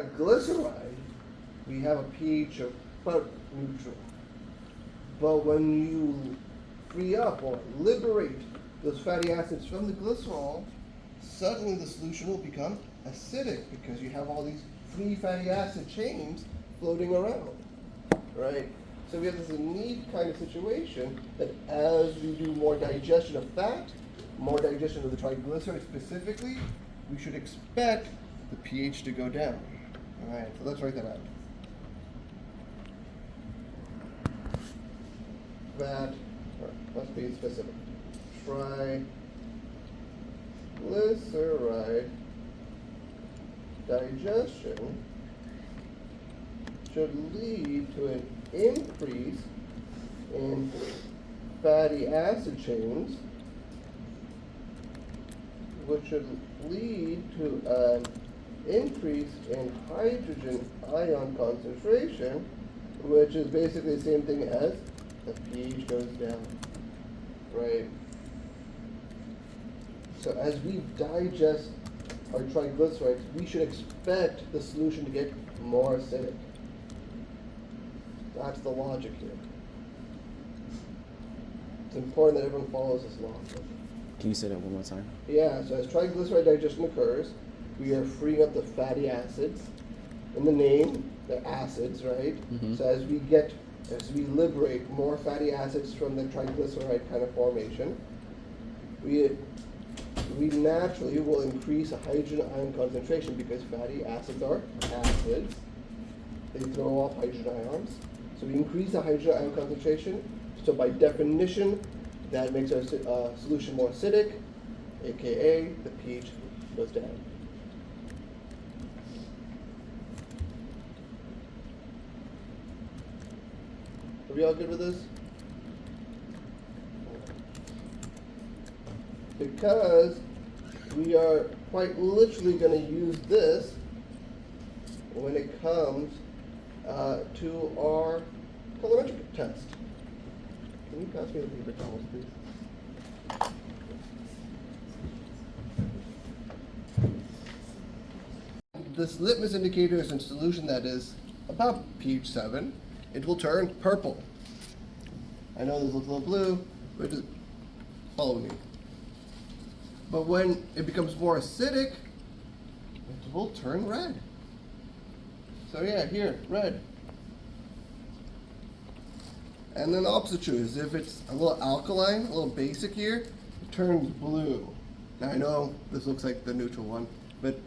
Glyceride, we have a pH of about neutral. But when you free up or liberate those fatty acids from the glycerol, suddenly the solution will become acidic because you have all these free fatty acid chains floating around, right? So we have this neat kind of situation that as we do more digestion of fat, more digestion of the triglyceride specifically, we should expect the pH to go down. All right, so let's write that out. Fat, or let's be specific, triglyceride digestion should lead to an increase in fatty acid chains, which should lead to an increase in hydrogen ion concentration, which is basically the same thing as the pH goes down, right? So as we digest our triglycerides, we should expect the solution to get more acidic. That's the logic here. It's important that everyone follows this law. Can you say that one more time? Yeah, so as triglyceride digestion occurs, we are freeing up the fatty acids. In the name, they're acids, right? Mm-hmm. So as we liberate more fatty acids from the triglyceride kind of formation, we naturally will increase a hydrogen ion concentration because fatty acids are acids. They throw off hydrogen ions. So we increase the hydrogen ion concentration. So by definition, that makes our solution more acidic, aka the pH goes down. Are we all good with this? Because we are quite literally going to use this when it comes to our colorimetric test. Can you pass me the paper towels, please? This litmus indicator is in solution that is about pH 7. It will turn purple. I know this looks a little blue, but just follow me. But when it becomes more acidic, it will turn red. So yeah, here, red. And then the opposite true is if it's a little alkaline, a little basic here, it turns blue. Now I know this looks like the neutral one, but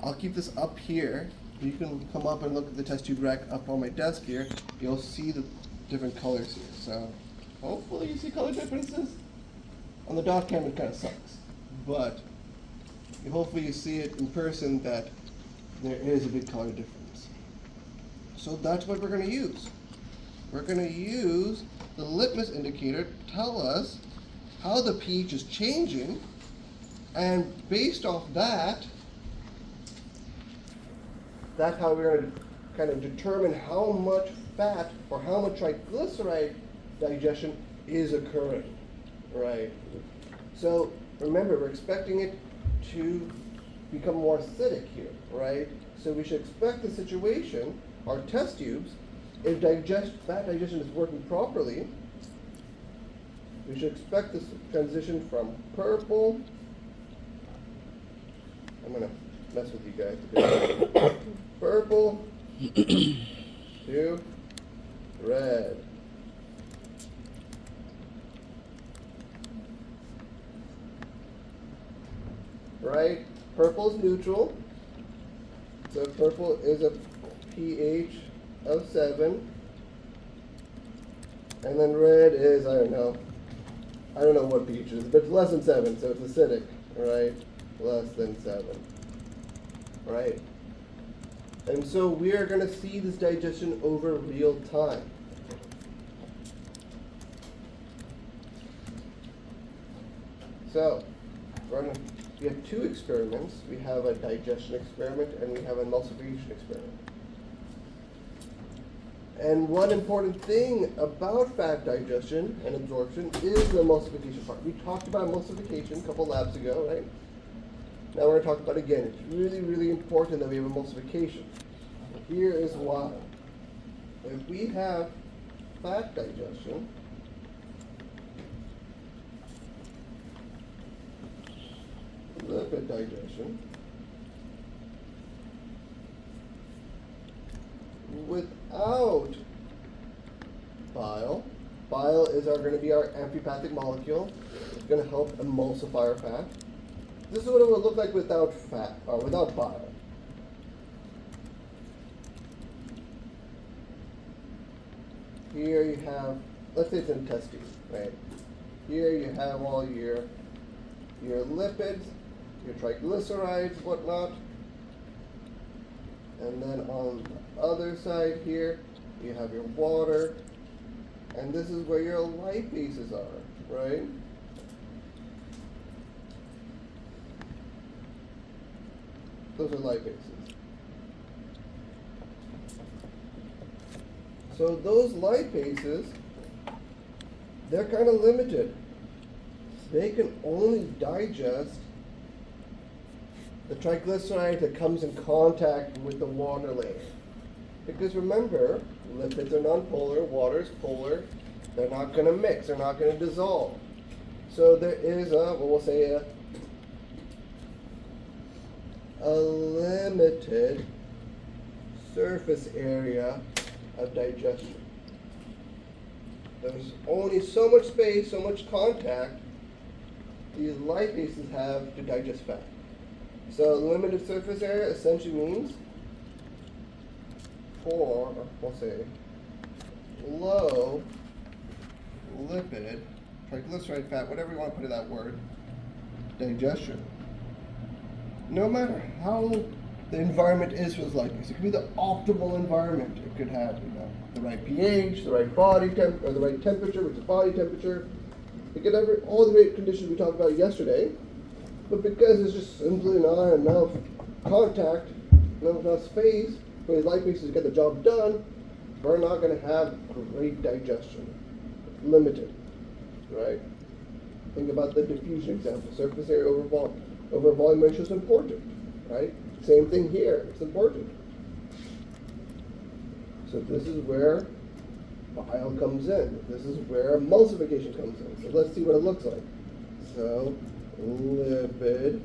I'll keep this up here. You can come up and look at the test tube rack up on my desk here. You'll see the different colors here. So hopefully you see color differences. On the dot cam it kind of sucks, but hopefully you see it in person that there is a big color difference. So that's what we're going to use. We're going to use the litmus indicator to tell us how the pH is changing, and based off that, that's how we're going to kind of determine how much fat or how much triglyceride digestion is occurring, right? So remember, we're expecting it to become more acidic here, right? So we should expect the situation, our test tubes, if fat digestion is working properly, we should expect this transition from purple. I'm going to mess with you guys. Purple to red. Right? Purple is neutral. So purple is a pH of 7. And then red is, I don't know what pH is, but it's less than 7, so it's acidic, right? Less than 7. Right? And so we are going to see this digestion over real time. So we have two experiments. We have a digestion experiment and we have an emulsification experiment. And one important thing about fat digestion and absorption is the emulsification part. We talked about emulsification a couple labs ago, right? Now we're going to talk about it again. It's really, really important that we have emulsification. here is why. If we have fat digestion, lipid digestion, without bile, bile is going to be our amphipathic molecule. It's going to help emulsify our fat. This is what it would look like without fat, or without bile. Here you have, let's say it's an intestine, right? Here you have all your lipids, your triglycerides, whatnot. And then on the other side here, you have your water. And this is where your lipases are, right? Those are lipases. So those lipases, they're kind of limited. They can only digest the triglyceride that comes in contact with the water layer. Because remember, lipids are nonpolar, water is polar. They're not going to mix, they're not going to dissolve. So there is we'll say a limited surface area of digestion. There's only so much space, so much contact these lipases have to digest fat. So limited surface area essentially means for, we'll say, low lipid, triglyceride fat, whatever you want to put in that word, digestion. No matter how the environment is for this lipase, it could be the optimal environment. It could have, the right pH, the right body temp, or the right temperature, which is body temperature. It could have all the great conditions we talked about yesterday, but because there's just simply not enough contact, not enough space for these lipases to get the job done, we're not going to have great digestion. Limited, right? Think about the diffusion example. Surface area over volume ratio is important, right? Same thing here, it's important. So this is where bile comes in. This is where emulsification comes in. So let's see what it looks like. So lipid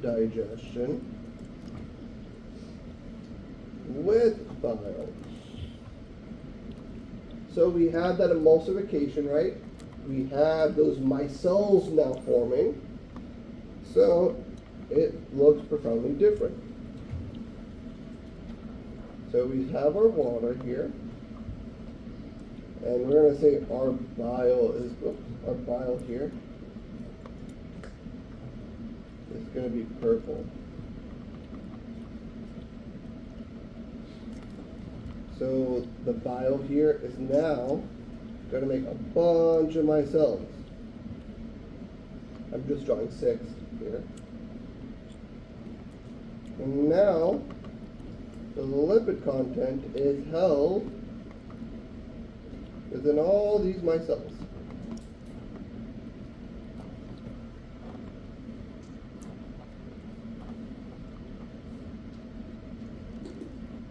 digestion with bile. So we have that emulsification, right? We have those micelles now forming. So it looks profoundly different. So we have our water here. And we're going to say our bile here is going to be purple. So the bile here is now going to make a bunch of micelles. I'm just drawing 6 here. And now the lipid content is held within all these micelles.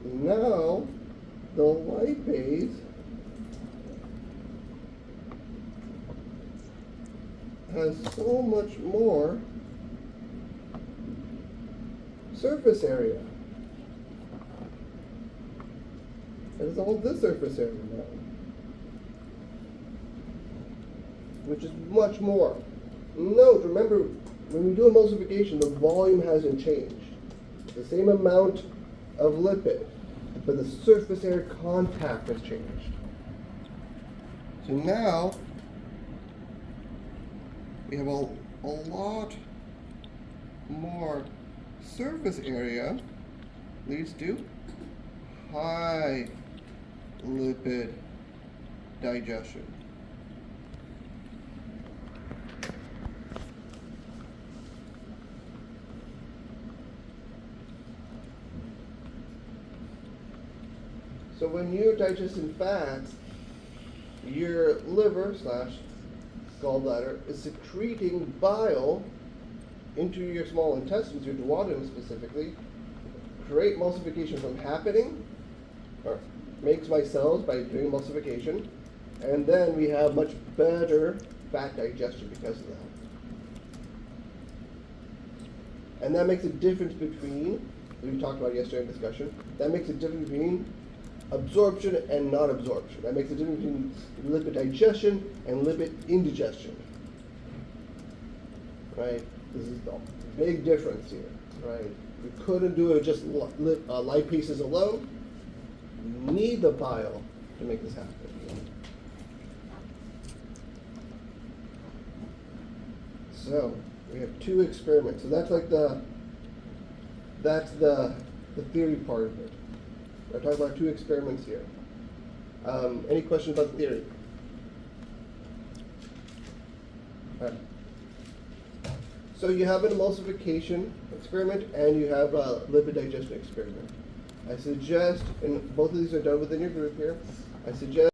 Now the lipase has so much more surface area. It has all this surface area now, which is much more. Note, remember, when we do emulsification, the volume hasn't changed. It's the same amount of lipid, but the surface area contact has changed. So now we have a lot more surface area, leads to high lipid digestion. So when you're digesting fats, your liver / gallbladder is secreting bile into your small intestines, your duodenum specifically, create emulsification from happening, or makes my cells by doing emulsification, and then we have much better fat digestion because of that. And that makes a difference between, we talked about yesterday in discussion, that makes a difference between absorption and non-absorption. That makes a difference between lipid digestion and lipid indigestion. Right? This is the big difference here. Right? We couldn't do it with just lipases alone. We need the bile to make this happen. So we have two experiments. So that's like the theory part of it. We're talking about two experiments here. Any questions about the theory? All right. So you have an emulsification experiment and you have a lipid digestion experiment. I suggest, and both of these are done within your group here, I suggest